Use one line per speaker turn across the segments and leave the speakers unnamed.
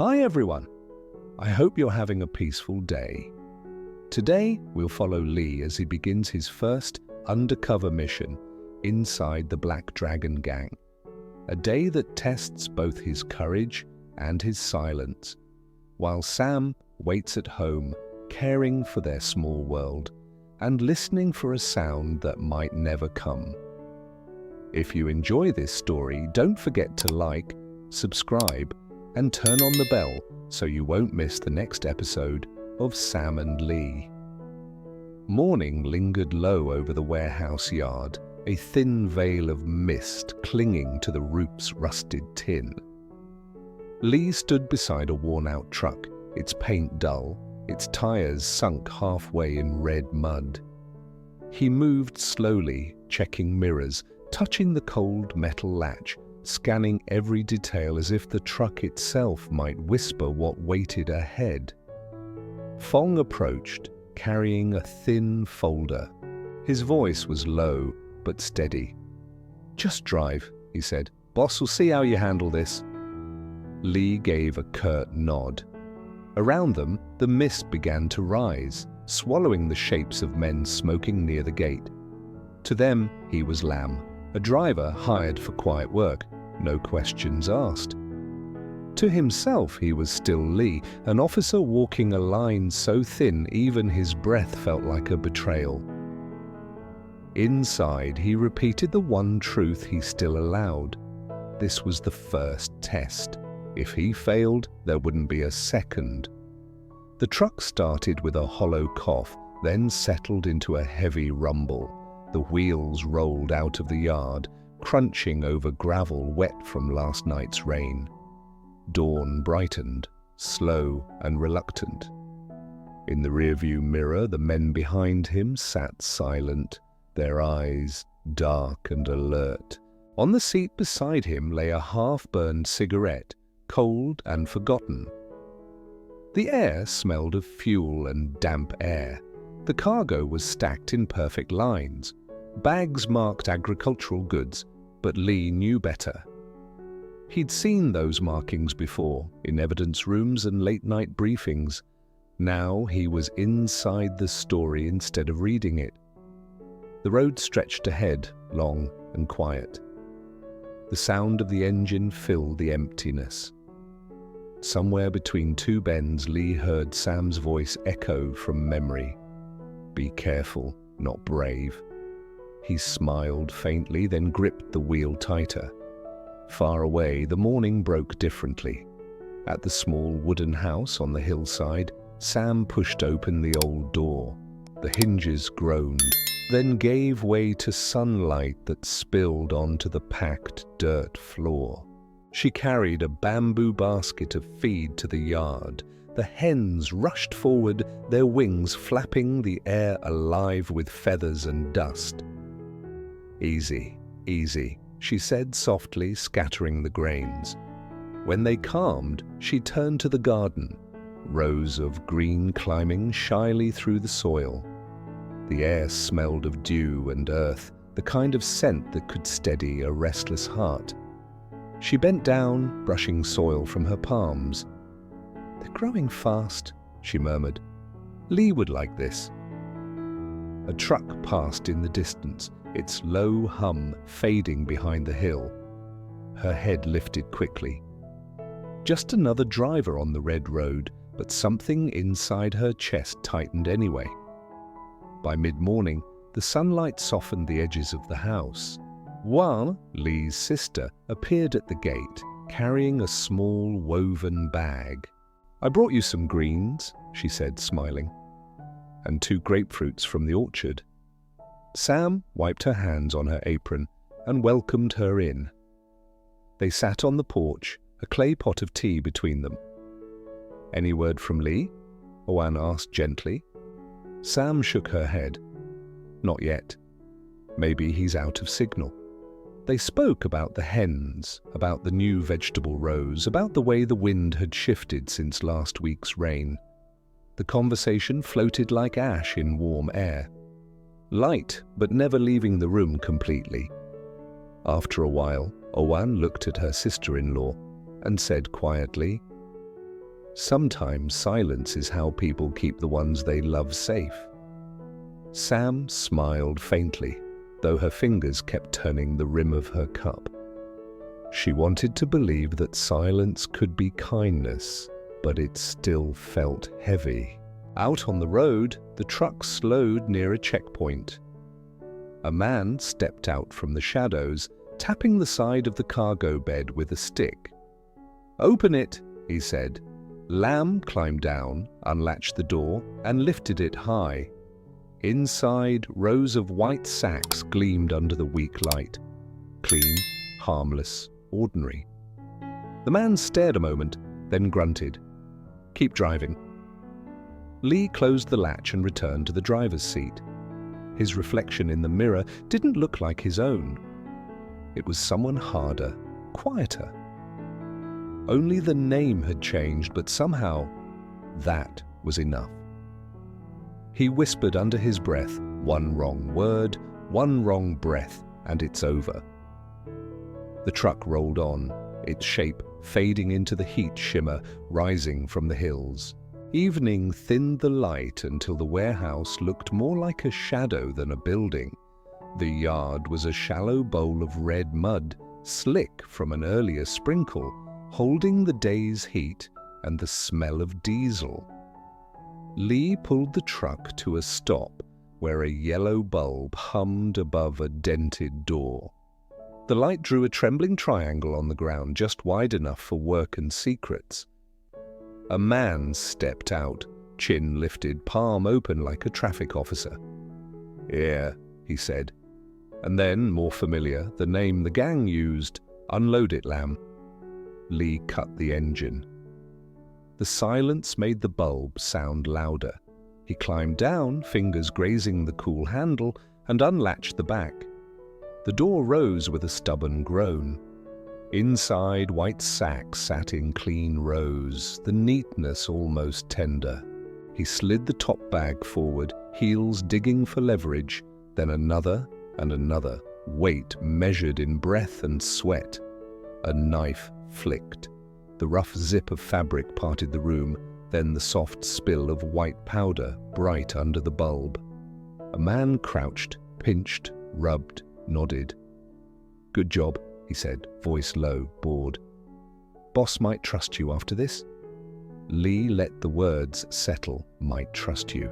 Hi everyone! I hope you're having a peaceful day. Today we'll follow Lee as he begins his first undercover mission inside the Black Dragon Gang. A day that tests both his courage and his silence, while Sam waits at home, caring for their small world and listening for a sound that might never come. If you enjoy this story, don't forget to like, subscribe, and turn on the bell so you won't miss the next episode of Sam and Lee. Morning lingered low over the warehouse yard, a thin veil of mist clinging to the roof's rusted tin. Lee stood beside a worn-out truck, its paint dull, its tires sunk halfway in red mud. He moved slowly, checking mirrors, touching the cold metal latch, scanning every detail as if the truck itself might whisper what waited ahead. Fong approached, carrying a thin folder. His voice was low but steady. "Just drive," he said. "Boss will see how you handle this." Lee gave a curt nod. Around them, the mist began to rise, swallowing the shapes of men smoking near the gate. To them, he was Lam, a driver hired for quiet work, no questions asked. To himself, he was still Lee, an officer walking a line so thin even his breath felt like a betrayal. Inside, he repeated the one truth he still allowed. This was the first test. If he failed, there wouldn't be a second. The truck started with a hollow cough, then settled into a heavy rumble. The wheels rolled out of the yard, crunching over gravel wet from last night's rain. Dawn brightened, slow and reluctant. In the rearview mirror, the men behind him sat silent, their eyes dark and alert. On the seat beside him lay a half-burned cigarette, cold and forgotten. The air smelled of fuel and damp air. The cargo was stacked in perfect lines. Bags marked agricultural goods, but Lee knew better. He'd seen those markings before, in evidence rooms and late-night briefings. Now he was inside the story instead of reading it. The road stretched ahead, long and quiet. The sound of the engine filled the emptiness. Somewhere between two bends, Lee heard Sam's voice echo from memory. "Be careful, not brave." He smiled faintly, then gripped the wheel tighter. Far away, the morning broke differently. At the small wooden house on the hillside, Sam pushed open the old door. The hinges groaned, then gave way to sunlight that spilled onto the packed dirt floor. She carried a bamboo basket of feed to the yard. The hens rushed forward, their wings flapping the air alive with feathers and dust. "Easy, easy," she said softly, scattering the grains. When they calmed, she turned to the garden, rows of green climbing shyly through the soil. The air smelled of dew and earth, the kind of scent that could steady a restless heart. She bent down, brushing soil from her palms. "They're growing fast," she murmured. "Lee would like this." A truck passed in the distance, its low hum fading behind the hill. Her head lifted quickly. Just another driver on the red road, but something inside her chest tightened anyway. By mid-morning, the sunlight softened the edges of the house. Wan, Lee's sister, appeared at the gate, carrying a small woven bag. "I brought you some greens," she said, smiling, "and 2 grapefruits from the orchard." Sam wiped her hands on her apron and welcomed her in. They sat on the porch, a clay pot of tea between them. "Any word from Lee?" Owan asked gently. Sam shook her head. "Not yet. Maybe he's out of signal." They spoke about the hens, about the new vegetable rows, about the way the wind had shifted since last week's rain. The conversation floated like ash in warm air. Light, but never leaving the room completely. After a while, Owan looked at her sister-in-law and said quietly, Sometimes silence is how people keep the ones they love safe. Sam smiled faintly, though her fingers kept turning the rim of her cup. She wanted to believe that silence could be kindness, but it still felt heavy. Out on the road, the truck slowed near a checkpoint. A man stepped out from the shadows, tapping the side of the cargo bed with a stick. "Open it," he said. Lamb climbed down, unlatched the door, and lifted it high. Inside, rows of white sacks gleamed under the weak light. Clean, harmless, ordinary. The man stared a moment, then grunted. "Keep driving." Lee closed the latch and returned to the driver's seat. His reflection in the mirror didn't look like his own. It was someone harder, quieter. Only the name had changed, but somehow that was enough. He whispered under his breath, one wrong word, one wrong breath, and it's over. The truck rolled on, its shape fading into the heat shimmer rising from the hills. Evening thinned the light until the warehouse looked more like a shadow than a building. The yard was a shallow bowl of red mud, slick from an earlier sprinkle, holding the day's heat and the smell of diesel. Lee pulled the truck to a stop where a yellow bulb hummed above a dented door. The light drew a trembling triangle on the ground just wide enough for work and secrets. A man stepped out, chin lifted, palm open like a traffic officer. "Yeah," he said. And then, more familiar, the name the gang used, "Unload it, Lamb." Lee cut the engine. The silence made the bulb sound louder. He climbed down, fingers grazing the cool handle, and unlatched the back. The door rose with a stubborn groan. Inside, white sacks sat in clean rows, the neatness almost tender. He slid the top bag forward, heels digging for leverage, then another and another, weight measured in breath and sweat. A knife flicked. The rough zip of fabric parted the room, then the soft spill of white powder bright under the bulb. A man crouched, pinched, rubbed, nodded. "Good job," he said, voice low, bored. "Boss might trust you after this." Lee let the words settle, "might trust you."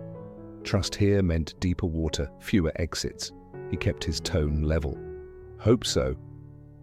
Trust here meant deeper water, fewer exits. He kept his tone level. "Hope so."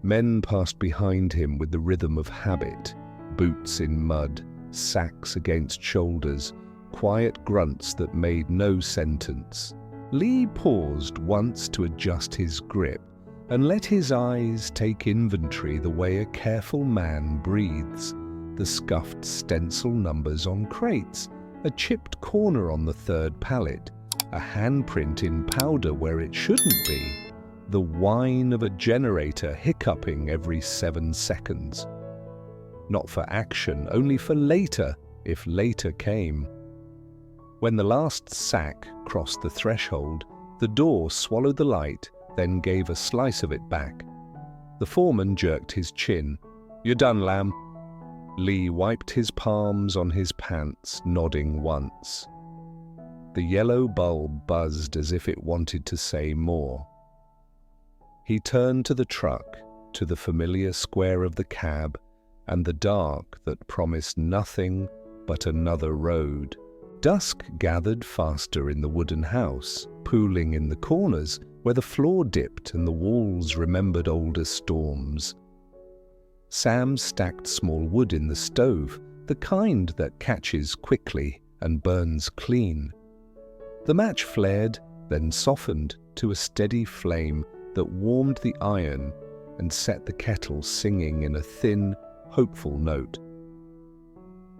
Men passed behind him with the rhythm of habit, boots in mud, sacks against shoulders, quiet grunts that made no sentence. Lee paused once to adjust his grip and let his eyes take inventory the way a careful man breathes. The scuffed stencil numbers on crates, a chipped corner on the third pallet, a handprint in powder where it shouldn't be, the whine of a generator hiccuping every 7 seconds. Not for action, only for later, if later came. When the last sack crossed the threshold, the door swallowed the light, then gave a slice of it back. The foreman jerked his chin. "You're done, Lamb." Lee wiped his palms on his pants, nodding once. The yellow bulb buzzed as if it wanted to say more. He turned to the truck, to the familiar square of the cab, and the dark that promised nothing but another road. Dusk gathered faster in the wooden house, pooling in the corners where the floor dipped and the walls remembered older storms. Sam stacked small wood in the stove, the kind that catches quickly and burns clean. The match flared, then softened to a steady flame that warmed the iron and set the kettle singing in a thin, hopeful note.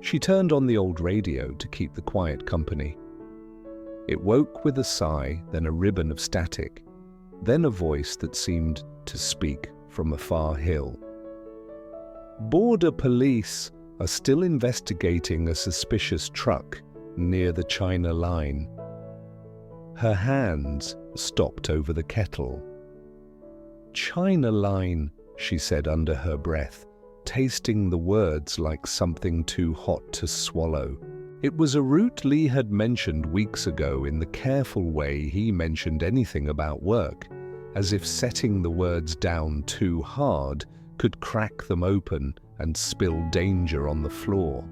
She turned on the old radio to keep the quiet company. It woke with a sigh, then a ribbon of static, then a voice that seemed to speak from a far hill. Border police are still investigating a suspicious truck near the China line. Her hands stopped over the kettle. "China line," she said under her breath. tasting the words like something too hot to swallow. It was a route Lee had mentioned weeks ago in the careful way he mentioned anything about work, as if setting the words down too hard could crack them open and spill danger on the floor.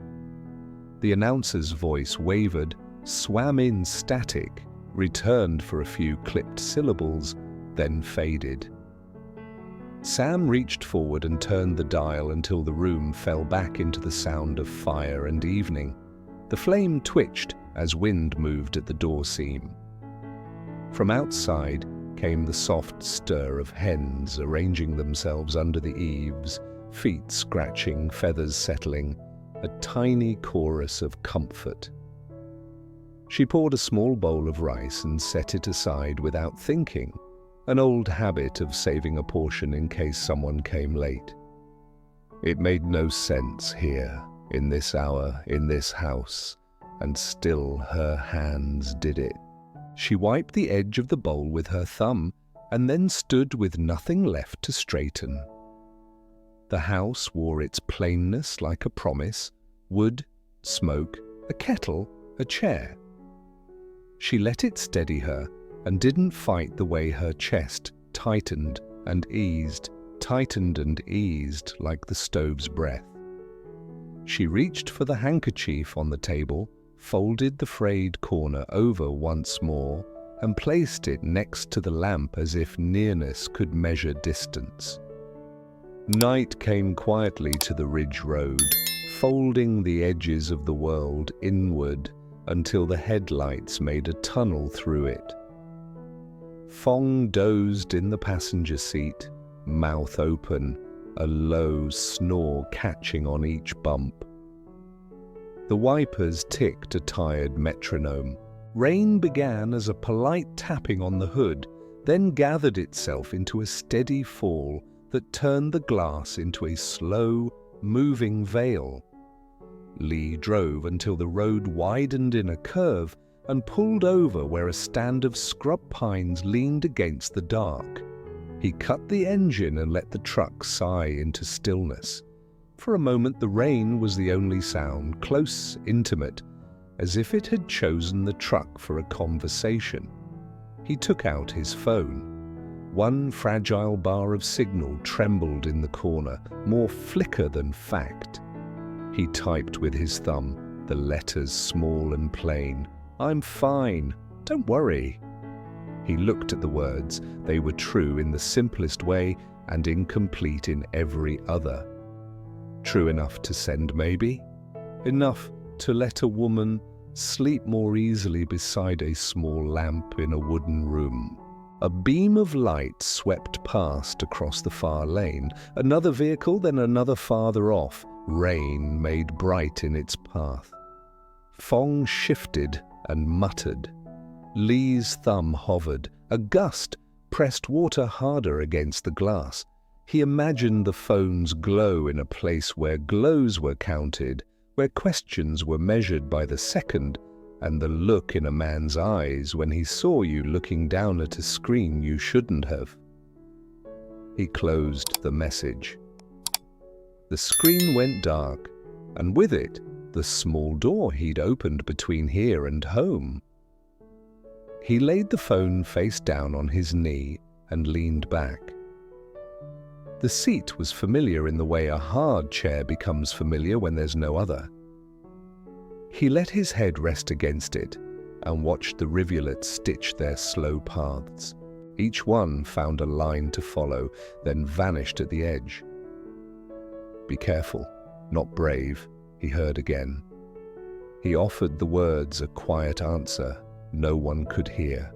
The announcer's voice wavered, swam in static, returned for a few clipped syllables, then faded. Sam reached forward and turned the dial until the room fell back into the sound of fire and evening. The flame twitched as wind moved at the door seam. From outside came the soft stir of hens arranging themselves under the eaves, feet scratching, feathers settling, a tiny chorus of comfort. She poured a small bowl of rice and set it aside without thinking, an old habit of saving a portion in case someone came late. It made no sense here, in this hour, in this house, and still her hands did it. She wiped the edge of the bowl with her thumb and then stood with nothing left to straighten. The house wore its plainness like a promise: wood, smoke, a kettle, a chair. She let it steady her and didn't fight the way her chest tightened and eased like the stove's breath. She reached for the handkerchief on the table, folded the frayed corner over once more, and placed it next to the lamp as if nearness could measure distance. Night came quietly to the ridge road, folding the edges of the world inward until the headlights made a tunnel through it. Fong dozed in the passenger seat, mouth open, a low snore catching on each bump. The wipers ticked a tired metronome. Rain began as a polite tapping on the hood, then gathered itself into a steady fall that turned the glass into a slow, moving veil. Lee drove until the road widened in a curve and pulled over where a stand of scrub pines leaned against the dark. He cut the engine and let the truck sigh into stillness. For a moment the rain was the only sound, close, intimate, as if it had chosen the truck for a conversation. He took out his phone. One fragile bar of signal trembled in the corner, more flicker than fact. He typed with his thumb, the letters small and plain. "I'm fine. Don't worry." He looked at the words. They were true in the simplest way and incomplete in every other. True enough to send, maybe? Enough to let a woman sleep more easily beside a small lamp in a wooden room. A beam of light swept past across the far lane. Another vehicle, then another farther off. Rain made bright in its path. Fong shifted and muttered. Lee's thumb hovered. A gust pressed water harder against the glass. He imagined the phone's glow in a place where glows were counted, where questions were measured by the second, and the look in a man's eyes when he saw you looking down at a screen you shouldn't have. He closed the message. The screen went dark, and with it, the small door he'd opened between here and home. He laid the phone face down on his knee and leaned back. The seat was familiar in the way a hard chair becomes familiar when there's no other. He let his head rest against it and watched the rivulets stitch their slow paths. Each one found a line to follow, then vanished at the edge. "Be careful, not brave," he heard again. He offered the words a quiet answer no one could hear.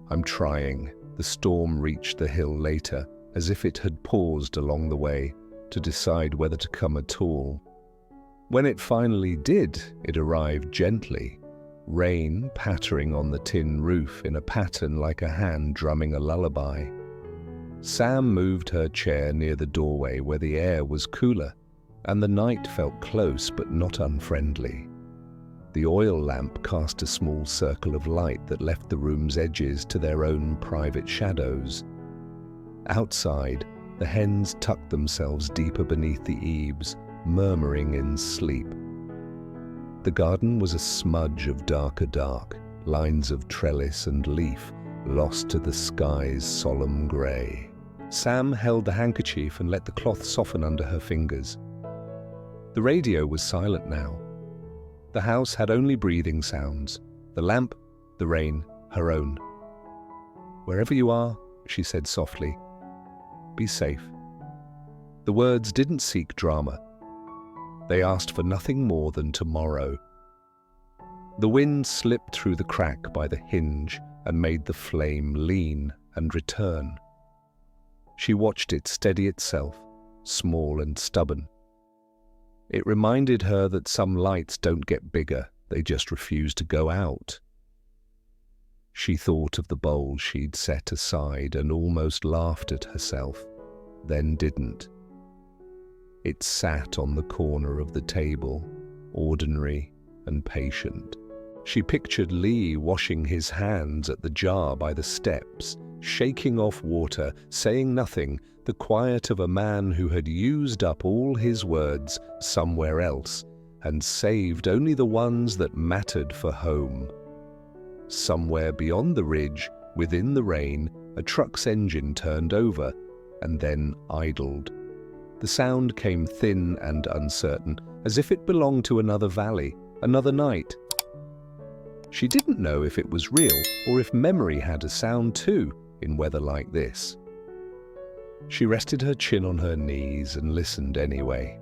"I'm trying." The storm reached the hill later, as if it had paused along the way to decide whether to come at all. When it finally did, it arrived gently, rain pattering on the tin roof in a pattern like a hand drumming a lullaby. Sam moved her chair near the doorway where the air was cooler, and the night felt close but not unfriendly. The oil lamp cast a small circle of light that left the room's edges to their own private shadows. Outside, The hens tucked themselves deeper beneath the eaves, murmuring in sleep. The garden was a smudge of darker dark, lines of trellis and leaf lost to the sky's solemn grey. Sam held the handkerchief and let the cloth soften under her fingers. The radio was silent now. The house had only breathing sounds, the lamp, the rain, her own. "Wherever you are," she said softly, "be safe." The words didn't seek drama. They asked for nothing more than tomorrow. The wind slipped through the crack by the hinge and made the flame lean and return. She watched it steady itself, small and stubborn. It reminded her that some lights don't get bigger, they just refuse to go out. She thought of the bowl she'd set aside and almost laughed at herself, then didn't. It sat on the corner of the table, ordinary and patient. She pictured Lee washing his hands at the jar by the steps, shaking off water, saying nothing, the quiet of a man who had used up all his words somewhere else and saved only the ones that mattered for home. Somewhere beyond the ridge, within the rain, a truck's engine turned over and then idled. The sound came thin and uncertain, as if it belonged to another valley, another night. She didn't know if it was real or if memory had a sound too in weather like this. She rested her chin on her knees and listened anyway.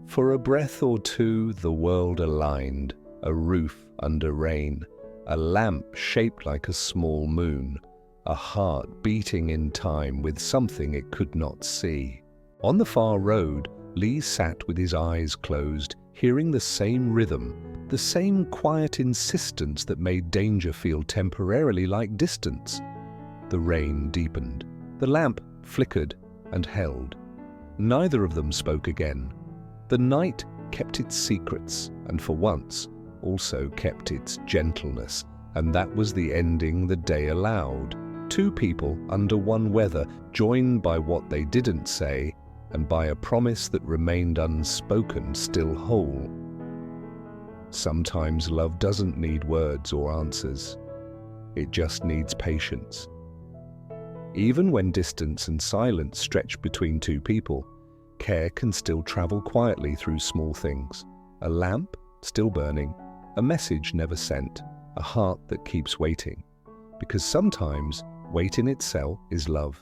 For a breath or two the world aligned, a roof under rain, a lamp shaped like a small moon, a heart beating in time with something it could not see. On the far road, Lee sat with his eyes closed, hearing the same rhythm, the same quiet insistence that made danger feel temporarily like distance. The rain deepened. The lamp flickered and held. Neither of them spoke again. The night kept its secrets, and for once, also kept its gentleness, and that was the ending the day allowed. Two people under one weather, joined by what they didn't say, and by a promise that remained unspoken, still whole. Sometimes love doesn't need words or answers. It just needs patience. Even when distance and silence stretch between two people, care can still travel quietly through small things. A lamp still burning, a message never sent, a heart that keeps waiting. Because sometimes wait in itself is love.